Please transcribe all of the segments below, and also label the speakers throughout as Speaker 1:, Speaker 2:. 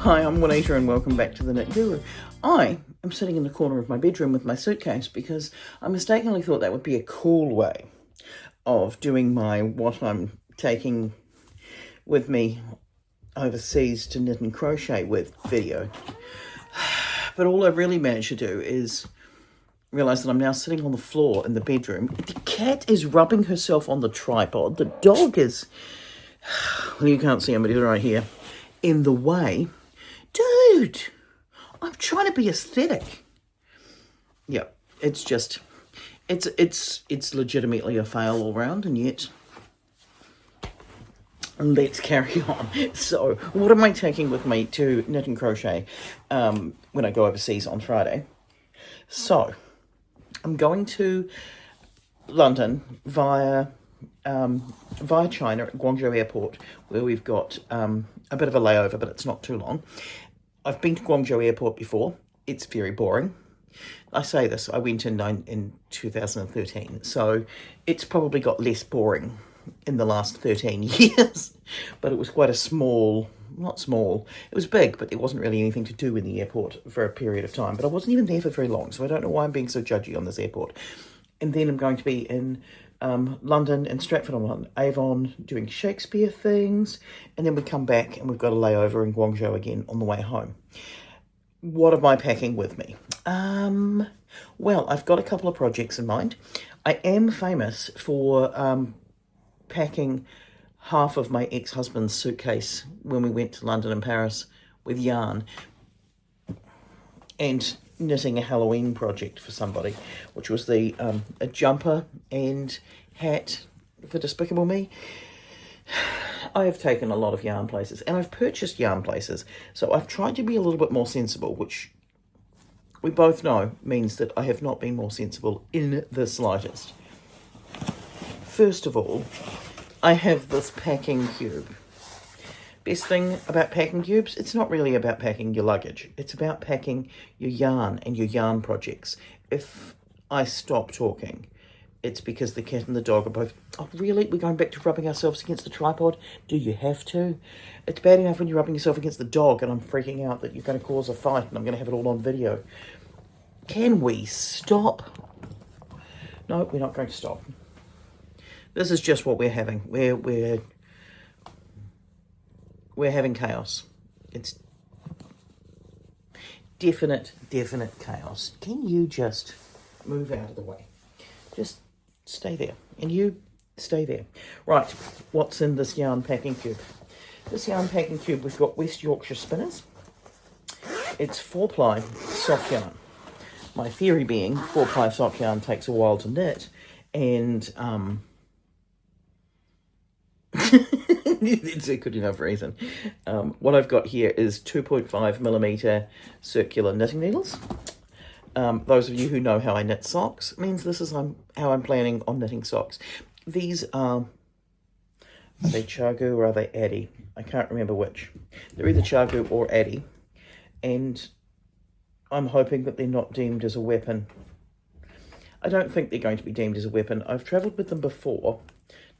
Speaker 1: Hi, I'm Juanita and welcome back to the Knit Guru. I am sitting in the corner of my bedroom with my suitcase because I mistakenly thought that would be a cool way of doing my what I'm taking with me overseas to knit and crochet with video. But all I've really managed to do is realise that I'm now sitting on the floor in the bedroom. The cat is rubbing herself on the tripod. The dog is, well, you can't see him, but he's right here, in the way. Dude, I'm trying to be aesthetic. Yeah, it's just, it's legitimately a fail all round, and yet let's carry on. So, what am I taking with me to knit and crochet when I go overseas on Friday? So, I'm going to London via China at Guangzhou Airport, where we've got a bit of a layover, but it's not too long. I've been to Guangzhou Airport before. It's very boring. I say this, I went in 2013, so it's probably got less boring in the last 13 years, but it was quite a small, not small, it was big, but there wasn't really anything to do in the airport for a period of time, but I wasn't even there for very long, so I don't know why I'm being so judgy on this airport. And then I'm going to be in London and Stratford-on-Avon doing Shakespeare things, and then we come back and we've got a layover in Guangzhou again on the way home. What am I packing with me? Well, I've got a couple of projects in mind. I am famous for packing half of my ex-husband's suitcase when we went to London and Paris with yarn and knitting a Halloween project for somebody, which was a jumper and hat for Despicable Me. I have taken a lot of yarn places, and I've purchased yarn places, so I've tried to be a little bit more sensible, which we both know means that I have not been more sensible in the slightest. First of all, I have this packing cube. Best thing about packing cubes, it's not really about packing your luggage. It's about packing your yarn and your yarn projects. If I stop talking, it's because the cat and the dog are both, oh really, we're going back to rubbing ourselves against the tripod? Do you have to? It's bad enough when you're rubbing yourself against the dog and I'm freaking out that you're going to cause a fight and I'm going to have it all on video. Can we stop? No, we're not going to stop. This is just what we're having. We're having chaos. It's definite chaos. Can you just move out of the way? Just stay there. And you stay there. Right, what's in this yarn packing cube? This yarn packing cube, we've got West Yorkshire spinners. It's 4-ply soft yarn. My theory being 4-ply soft yarn takes a while to knit, and it's a good enough reason. What I've got here is 2.5mm circular knitting needles. Those of you who know how I knit socks, means this is how I'm planning on knitting socks. These are they Chagu or are they Addy? I can't remember which. They're either Chagu or Addy, and I'm hoping that they're not deemed as a weapon. I don't think they're going to be deemed as a weapon. I've travelled with them before.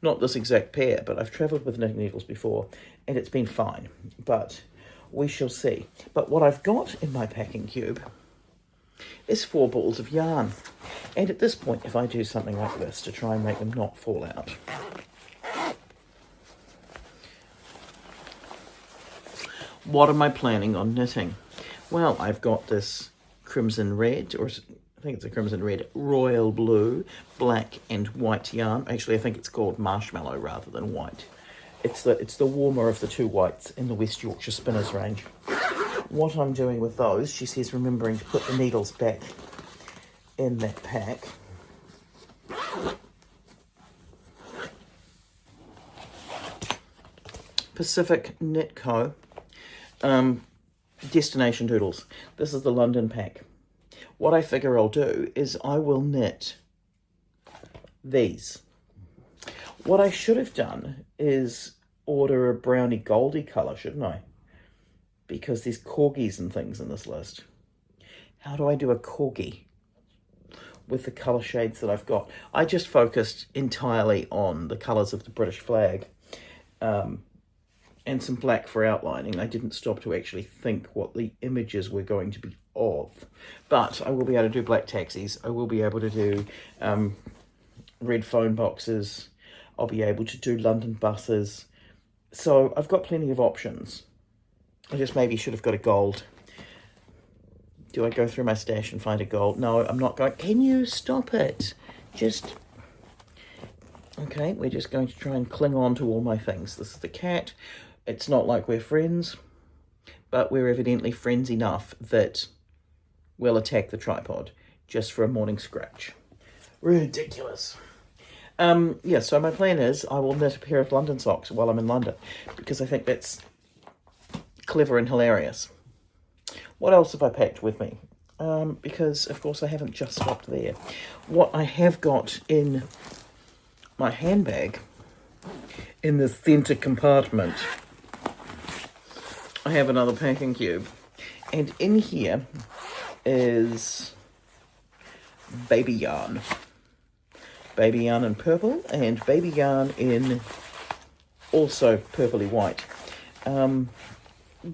Speaker 1: Not this exact pair, but I've travelled with knitting needles before, and it's been fine. But we shall see. But what I've got in my packing cube is 4 balls of yarn. And at this point, if I do something like this to try and make them not fall out, what am I planning on knitting? Well, I've got this crimson red, or I think it's a crimson red, royal blue, black and white yarn. Actually, I think it's called marshmallow rather than white. It's the warmer of the two whites in the West Yorkshire Spinners range. What I'm doing with those, she says, remembering to put the needles back in that pack. Pacific Knit Co. Destination Doodles. This is the London pack. What I figure I'll do is I will knit these. What I should have done is order a brownie goldy colour, shouldn't I? Because there's corgis and things in this list. How do I do a corgi with the colour shades that I've got? I just focused entirely on the colours of the British flag. and some black for outlining. I didn't stop to actually think what the images were going to be of. But I will be able to do black taxis. I will be able to do red phone boxes. I'll be able to do London buses. So I've got plenty of options. I just maybe should have got a gold. Do I go through my stash and find a gold? No, I'm not going. Can you stop it? Just... Okay, we're just going to try and cling on to all my things. This is the cat. It's not like we're friends, but we're evidently friends enough that we'll attack the tripod just for a morning scratch. Ridiculous. Yeah, so my plan is I will knit a pair of London socks while I'm in London, because I think that's clever and hilarious. What else have I packed with me? Because, of course, I haven't just stopped there. What I have got in my handbag, in the centre compartment, I have another packing cube. And in here is baby yarn. Baby yarn in purple and baby yarn in also purpley white.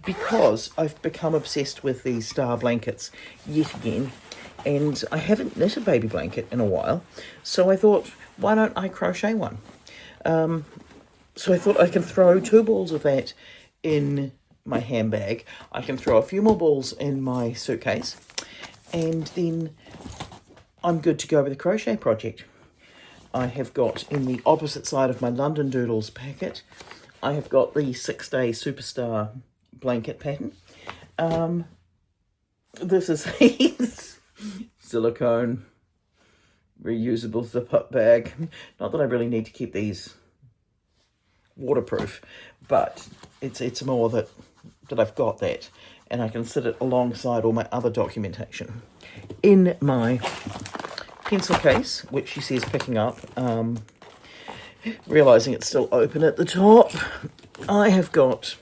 Speaker 1: Because I've become obsessed with these star blankets yet again, and I haven't knit a baby blanket in a while, so I thought, why don't I crochet one? So I thought I can throw 2 balls of that in my handbag. I can throw a few more balls in my suitcase, and then I'm good to go with the crochet project. I have got, in the opposite side of my London Doodles packet, I have got the 6-day Superstar blanket pattern. This is a silicone reusable zip-up bag. Not that I really need to keep these waterproof, but it's more that I've got that, and I can sit it alongside all my other documentation. In my pencil case, which she says picking up, realising it's still open at the top, I have got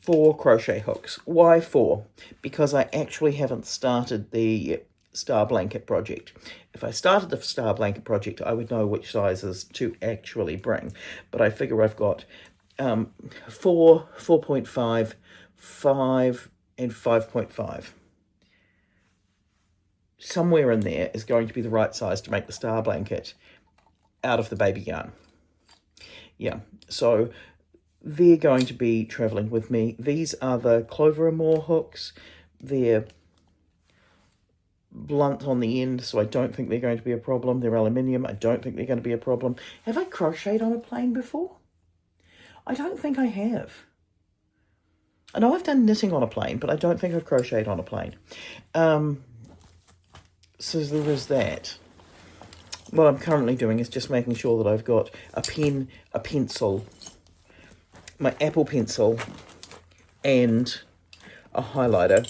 Speaker 1: 4 crochet hooks. Why 4? Because I actually haven't started the Star Blanket project. If I started the Star Blanket project, I would know which sizes to actually bring. But I figure I've got 4, 4.5, 5, and 5.5. Somewhere in there is going to be the right size to make the Star Blanket out of the baby yarn. Yeah, so they're going to be travelling with me. These are the Clover and More hooks. They're blunt on the end, so I don't think they're going to be a problem. They're aluminium. I don't think they're going to be a problem. Have I crocheted on a plane before? I don't think I have. I know I've done knitting on a plane, but I don't think I've crocheted on a plane. So there is that. What I'm currently doing is just making sure that I've got a pen, a pencil, my Apple Pencil, and a highlighter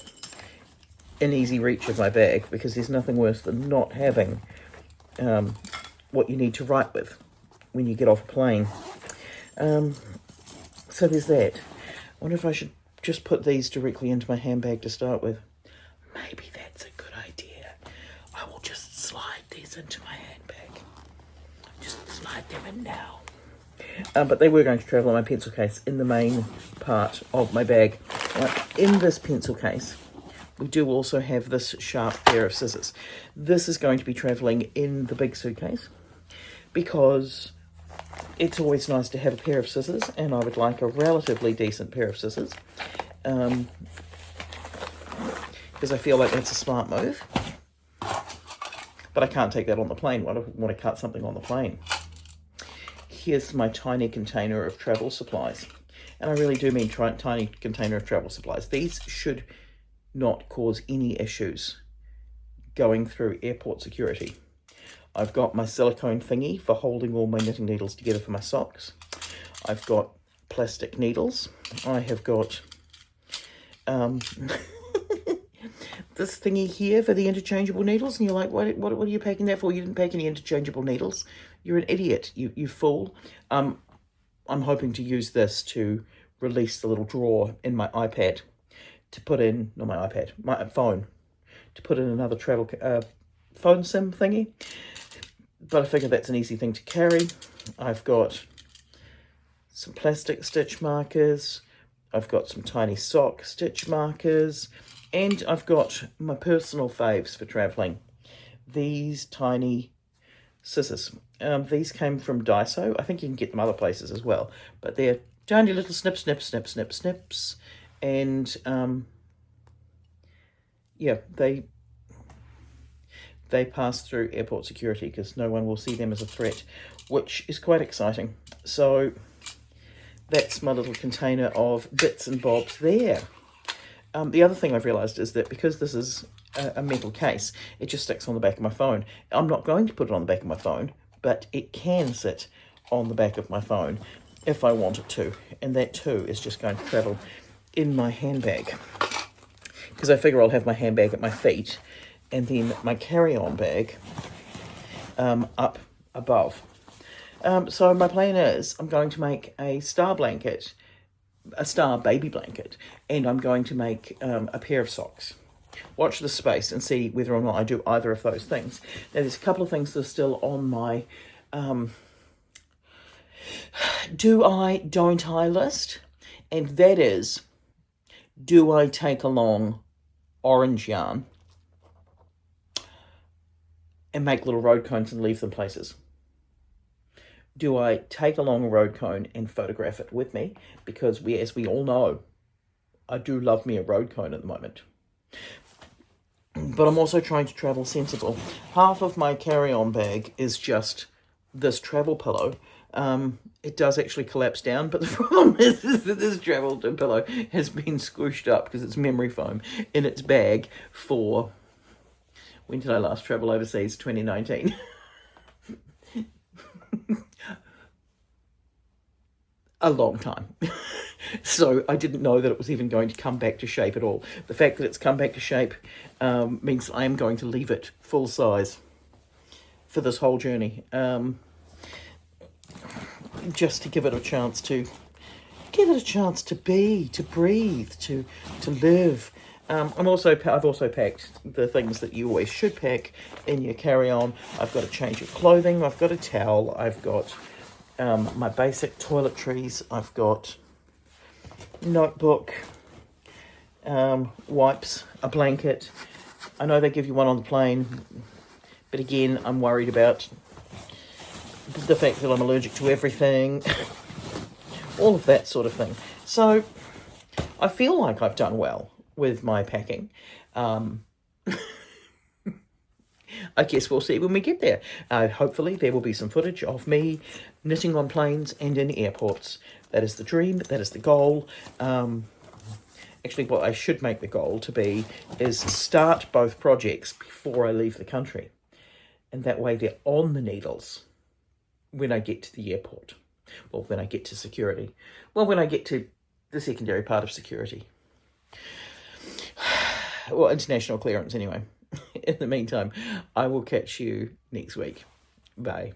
Speaker 1: in easy reach of my bag, because there's nothing worse than not having what you need to write with when you get off a plane. So there's that. I wonder if I should just put these directly into my handbag to start with. Maybe that's a good idea. I will just slide these into my handbag. Just slide them in now. But they were going to travel in my pencil case in the main part of my bag. In this pencil case, we do also have this sharp pair of scissors. This is going to be travelling in the big suitcase, because it's always nice to have a pair of scissors, and I would like a relatively decent pair of scissors, because I feel like that's a smart move. But I can't take that on the plane. I don't want to cut something on the plane. Here's my tiny container of travel supplies. And I really do mean tiny container of travel supplies. These should not cause any issues going through airport security. I've got my silicone thingy for holding all my knitting needles together for my socks. I've got plastic needles. I have got this thingy here for the interchangeable needles. And you're like, what are you packing that for? You didn't pack any interchangeable needles. You're an idiot, you fool. I'm hoping to use this to release the little drawer in my iPad to put in, not my iPad, my phone, to put in another travel phone sim thingy. But I figure that's an easy thing to carry. I've got some plastic stitch markers. I've got some tiny sock stitch markers. And I've got my personal faves for travelling. These tiny scissors. These came from Daiso. I think you can get them other places as well. But they're tiny little snip, snip, snip, snip, snips. And yeah, they pass through airport security because no one will see them as a threat, which is quite exciting. So that's my little container of bits and bobs there. The other thing I've realised is that because this is a metal case, it just sticks on the back of my phone. I'm not going to put it on the back of my phone, but it can sit on the back of my phone if I want it to. And that too is just going to travel in my handbag, because I figure I'll have my handbag at my feet and then my carry-on bag up above. So my plan is I'm going to make a star blanket, a star baby blanket, and I'm going to make a pair of socks. Watch the space and see whether or not I do either of those things. Now, there's a couple of things that are still on my do I, don't I list, and that is, do I take along orange yarn and make little road cones and leave them places? Do I take along a road cone and photograph it with me? Because as we all know, I do love me a road cone at the moment. But I'm also trying to travel sensible. Half of my carry-on bag is just this travel pillow. It does actually collapse down, but the problem is that this travel pillow has been squished up because it's memory foam in its bag for, when did I last travel overseas? 2019. A long time. So I didn't know that it was even going to come back to shape at all. The fact that it's come back to shape means I am going to leave it full size for this whole journey, just to give it a chance to be, to breathe, to live. I've also packed the things that you always should pack in your carry-on. I've got a change of clothing, I've got a towel, I've got my basic toiletries, I've got notebook, wipes, a blanket. I know they give you one on the plane, but again, I'm worried about the fact that I'm allergic to everything, all of that sort of thing. So I feel like I've done well with my packing. I guess we'll see when we get there. Hopefully there will be some footage of me knitting on planes and in airports. That is the dream, that is the goal. Actually, what I should make the goal to be is start both projects before I leave the country. And that way they're on the needles when I get to the airport. Well, when I get to security. Well, when I get to the secondary part of security. Well, international clearance anyway. In the meantime, I will catch you next week. Bye.